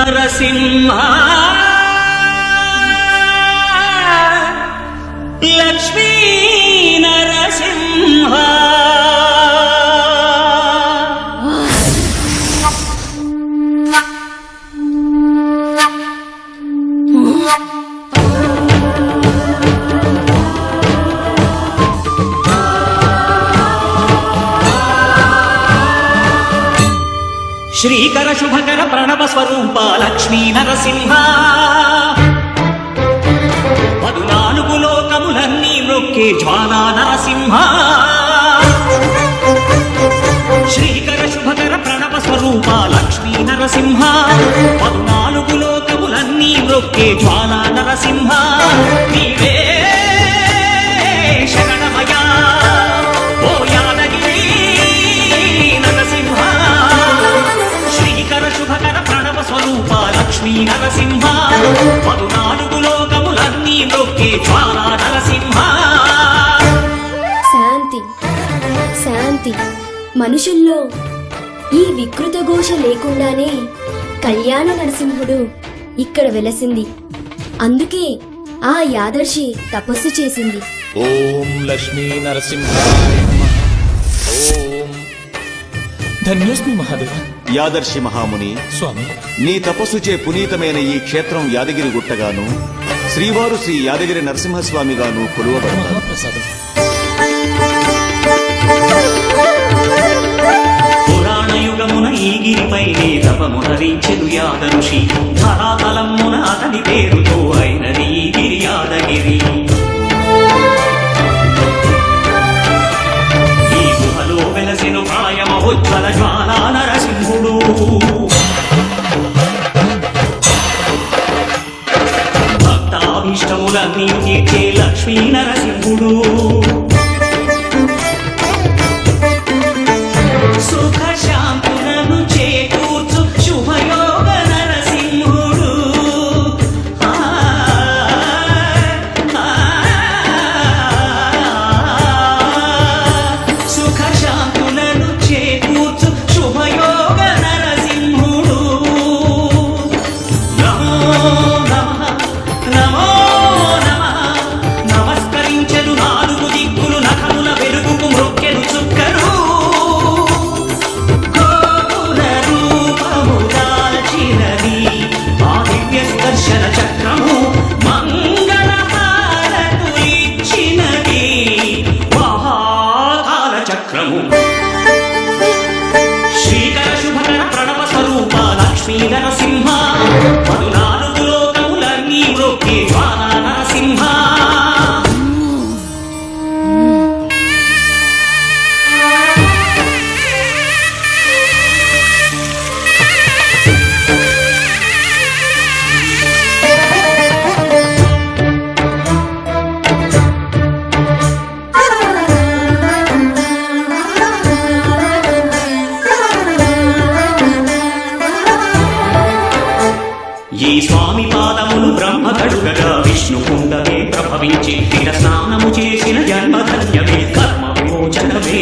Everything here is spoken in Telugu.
నరసింహ లక్ష్మీ నరసింహ శ్రీకర శుభకర ప్రణవ స్వరూప లక్ష్మీ నరసింహ 14 లోకములన్నీ మొక్కే జ్వాలా నరసింహ శ్రీకర శుభకర ప్రణవ స్వరూప లక్ష్మీ నరసింహ 14 లోకములన్నీ మొక్కే జ్వాలా నరసింహ నీవే శరణమయ్యా ఓ యాదగిరి నరసింహ శ్రీకర శుభకర ప్రణవ స్వరూప లక్ష్మీ నరసింహ 14 లోకములన్నీ మొక్కే జ్వాలా నరసింహ. శాంతి శాంతి. మనుషుల్లో ఈ వికృత ఘోష లేకుండానే కళ్యాణ నరసింహుడు ఇక్కడ వెలసింది. అందుకే ఆ యాదర్శి తపస్సు చేసింది. ఓం లక్ష్మీ నరసింహాయ నమః. ఓం ధన్యోస్మి మహాదేవ. యాదర్శి మహాముని స్వామి, నీ తపస్సుచే పునీతమైన ఈ క్షేత్రం యాదగిరి గుట్టగాను శ్రీవారు శ్రీ యాదగిరి నరసింహస్వామిగాను కొలువబడతారు. మహాప్రసాదం. పురాణయుగమున ఈ గిరిపై తపమునరించెను యాదఋషి ధరాతలమున అతని పేరుతో అయినది ఈ గిరి యాదగిరి. ఈ గుహలో వెలసెను ప్రాయమహోజ్వల జ్వాలా నరసింహుడు భక్తాభీష్టములన్నీ తీర్చే లక్ష్మీ నరసింహుడు సుఖ శాంతులను చేకూర్చు శుభయోగ నరసింహుడు సుఖ శాంతులను చేకూర్చు శుభయోగ నరసింహుడు. నమో నమః నమో నమః నమస్కరించెను 4 దిక్కులు నఖముల వెలుగుకు మృక్కెను చుక్కరు దర్శన చక్రము మంగళహారతులిచ్చినది మహాకాల చక్రము. శ్రీకర శుభకర ప్రణవ స్వరూప లక్ష్మీ నరసింహ 14 లోకములన్నీ మ్రొక్కే జ్వాలా నరసింహ. ఈ స్వామి పాదములు బ్రహ్మ కడుగగా విష్ణు కుండమే ప్రభవించి స్నానము చేసిన జన్మధన్యమే కర్మ విమోచనమే.